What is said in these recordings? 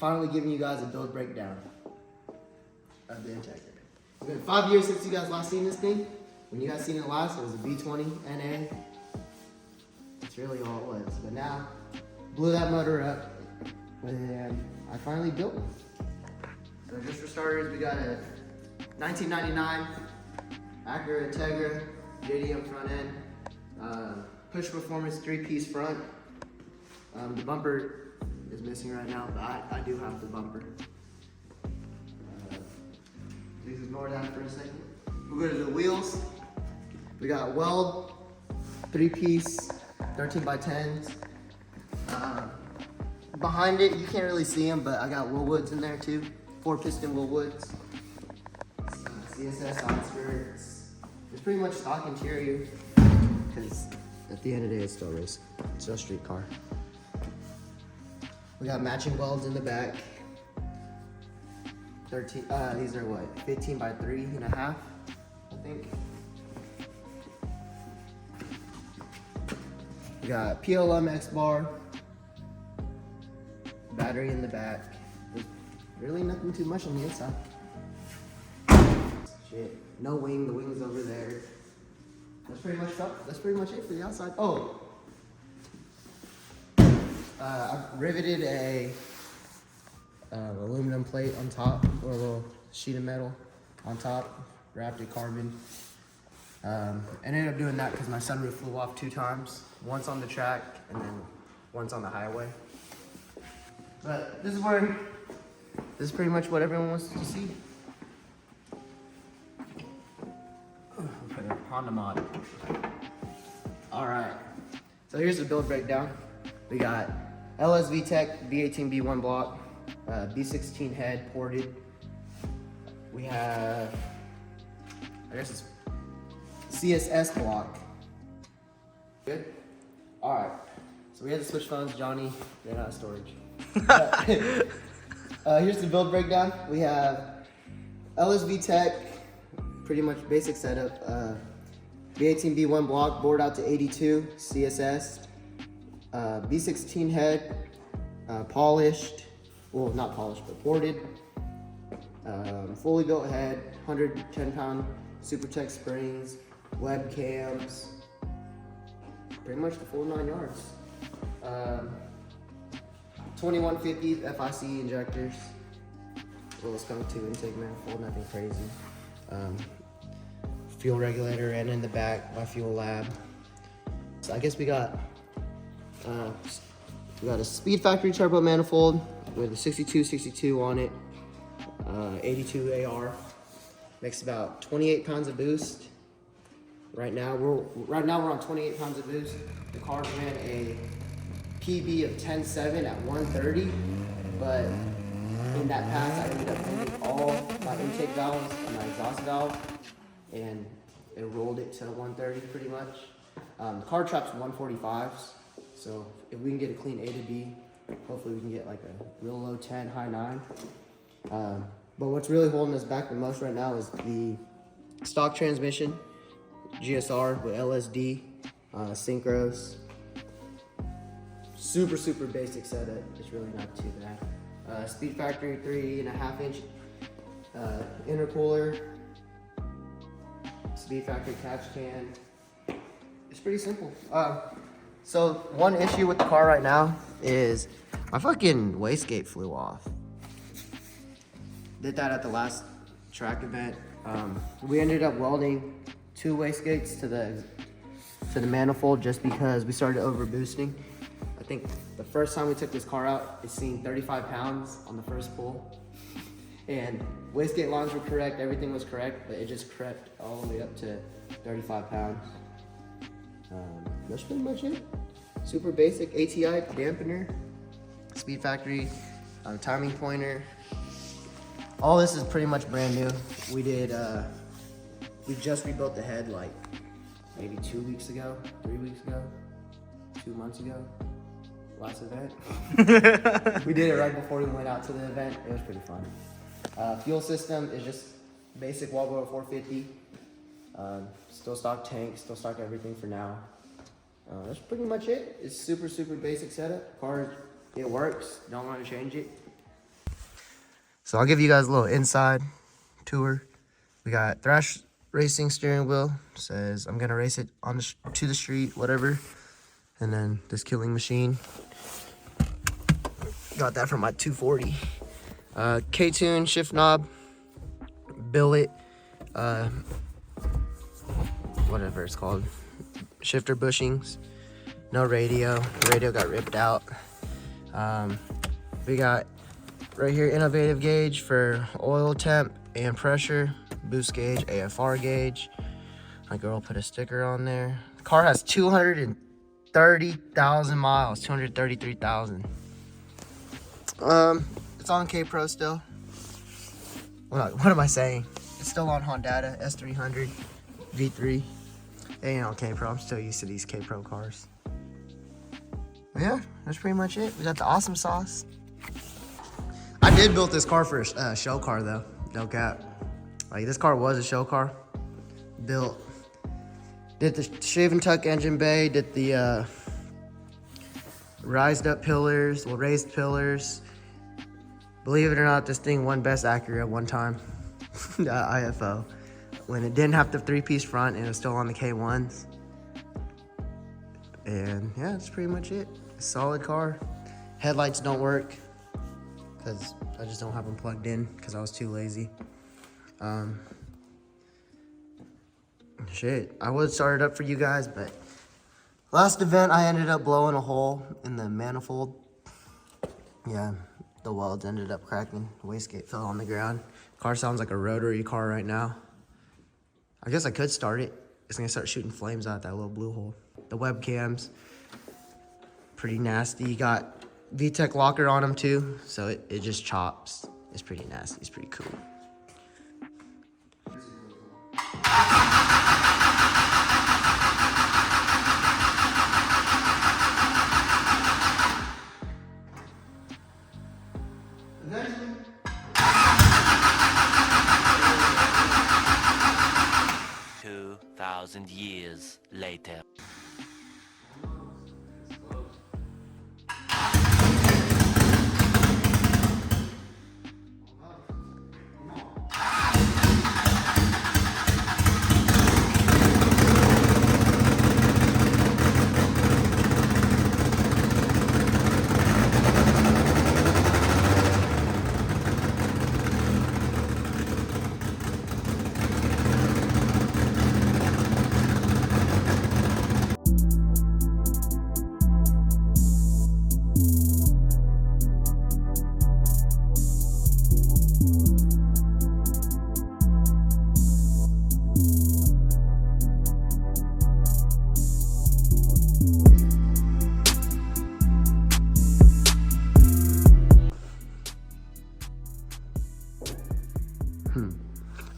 finally giving you guys a build breakdown of the Integra. It's been 5 years since you guys last seen this thing. When you guys seen it last, it was a V20 NA. That's really all it was. But now, blew that motor up, and I finally built it. So just for starters, we got a 1999 Acura Integra JDM front end, push performance 3-piece front. The bumper is missing right now, but I do have the bumper. Please ignore that for a second. We'll go to the wheels. We got weld, 3-piece, 13x10s. Behind it, you can't really see them, but I got Willwoods in there too. 4-piston Willwoods. CSS on skirts. It's pretty much stock interior, because at the end of the day, it's still a race. It's still a street car. We got matching welds in the back. 13. These are what? 15x3.5, I think. We got PLM X bar. Battery in the back. There's really nothing too much on the inside. Shit. No wing. The wing's over there. That's pretty much it for the outside. Oh. I riveted a aluminum plate on top, or a little sheet of metal on top, wrapped it carbon. I ended up doing that because my sunroof flew off 2 times, once on the track and then once on the highway. But this is pretty much what everyone wants to see. Put a Honda mod. All right, so here's the build breakdown. We got LSV Tech V18 B1 block, B16 head ported. We have, I guess it's CSS block. Good? All right, so we had to switch phones. Johnny ran out of storage. Here's the build breakdown. We have LSV Tech, pretty much basic setup. V18 B1 block, bored out to 82, CSS. B16 head, polished, well not polished, but ported. Fully built head, 110-pound Supertech springs, webcams, pretty much the full 9 yards. 2150 FIC injectors, little skunk 2 intake manifold, nothing crazy. Fuel regulator, and in the back, my fuel lab. So I guess we got a Speed Factory turbo manifold with a 6262 on it, 82 AR. Makes about 28 pounds of boost. Right now we're on 28 pounds of boost. The car ran a PB of 10.7 at 130, but in that pass I ended up moving all my intake valves and my exhaust valve, and it rolled it to 130 pretty much. The car trap's 145s, so if we can get a clean A to B, hopefully we can get like a real low 10, high 9. But what's really holding us back the most right now is the stock transmission, GSR with LSD, synchros. Super basic setup. It's really not too bad. Speed Factory 3.5-inch intercooler. Speed Factory catch can. It's pretty simple. So one issue with the car right now is my fucking wastegate flew off. Did that at the last track event. We ended up welding 2 wastegates to the manifold just because we started over boosting. I think the first time we took this car out, it seen 35 pounds on the first pull. And wastegate lines were correct, everything was correct, but it just crept all the way up to 35 pounds. That's pretty much it. Super basic ATI dampener, Speed Factory timing pointer. All this is pretty much brand new. We just rebuilt the head like maybe 2 weeks ago, 3 weeks ago, 2 months ago. Last event. We did it right before we went out to the event. It was pretty fun. Fuel system is just basic Walboro 450. Still stock tank, still stock everything for now. That's pretty much it. It's super basic setup. Car, it works. Don't want to change it. So I'll give you guys a little inside tour. We got Thrash Racing steering wheel. Says I'm gonna race it on to the street, whatever. And then this Killing Machine. Got that from my 240. K-tune shift knob, billet, whatever it's called, shifter bushings. No radio. The radio got ripped out. We got right here innovative gauge for oil temp and pressure, boost gauge, AFR gauge. My girl put a sticker on there. The car has 230,000 miles, 233,000. It's on K-Pro still. What am I saying? It's still on Honda S300 V3. It ain't on K-Pro. I'm still used to these K-Pro cars. But yeah, that's pretty much it. We got the awesome sauce. I did build this car for a show car though. No cap. Like this car was a show car. Did the shave and tuck engine bay. Did the raised pillars. Believe it or not, this thing won Best Acura one time. IFO. When it didn't have the 3-piece front and it was still on the K1s. And yeah, that's pretty much it. Solid car. Headlights don't work because I just don't have them plugged in because I was too lazy. Shit, I would start it up for you guys, but last event I ended up blowing a hole in the manifold. Yeah, the welds ended up cracking. The wastegate fell on the ground. Car sounds like a rotary car right now. I guess I could start it. It's gonna start shooting flames out that little blue hole. The webcams, pretty nasty. Got VTEC locker on them too, so it just chops. It's pretty nasty, it's pretty cool. Years later.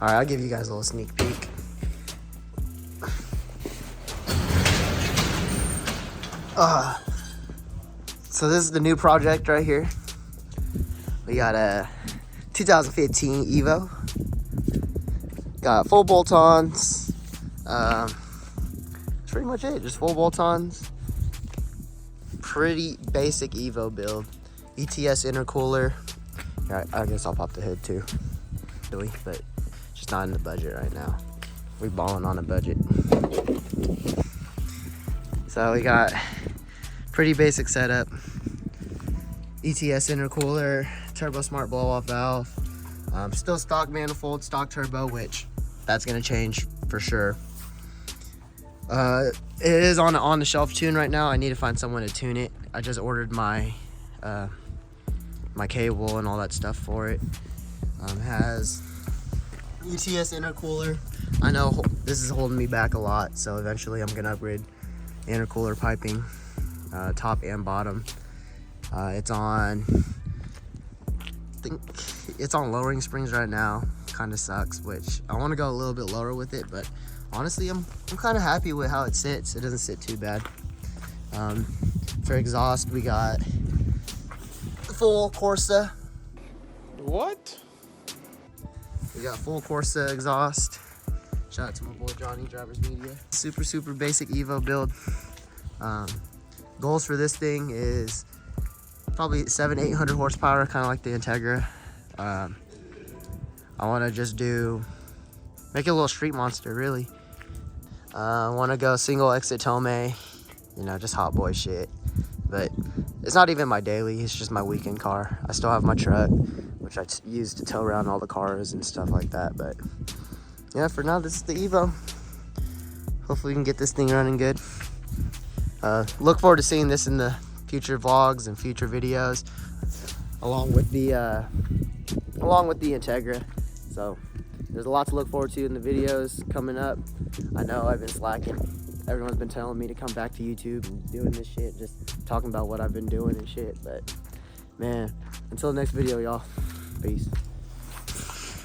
All right, I'll give you guys a little sneak peek. So this is the new project right here. We got a 2015 Evo. Got full bolt-ons. That's pretty much it, just full bolt-ons. Pretty basic Evo build. ETS intercooler. I guess I'll pop the hood too. But just not in the budget right now. We're balling on a budget. So we got pretty basic setup. ETS intercooler, turbo smart blow off valve. Still stock manifold, stock turbo, which that's gonna change for sure. It is on the shelf tune right now. I need to find someone to tune it. I just ordered my my cable and all that stuff for it. Has ETS intercooler. I know this is holding me back a lot, so eventually I'm gonna upgrade intercooler piping, top and bottom. It's on, I think it's on lowering springs right now. Kind of sucks, which I want to go a little bit lower with it, but honestly I'm kind of happy with how it sits. It doesn't sit too bad. For exhaust, we got the full Corsa. What? We got full Corsa exhaust. Shout out to my boy Johnny, Drivers Media. Super basic Evo build. Goals for this thing is probably 700-800 horsepower, kind of like the Integra. I want to just make it a little street monster, really. I want to go single exit Tome, just hot boy shit. But it's not even my daily, it's just my weekend car. I still have my truck, which I use to tow around all the cars and stuff like that. But yeah, for now, this is the Evo. Hopefully we can get this thing running good. Look forward to seeing this in the future vlogs and future videos, along with the Integra. So there's a lot to look forward to in the videos coming up. I know I've been slacking. Everyone's been telling me to come back to YouTube and doing this shit, just talking about what I've been doing and shit. But man, until the next video, y'all, peace.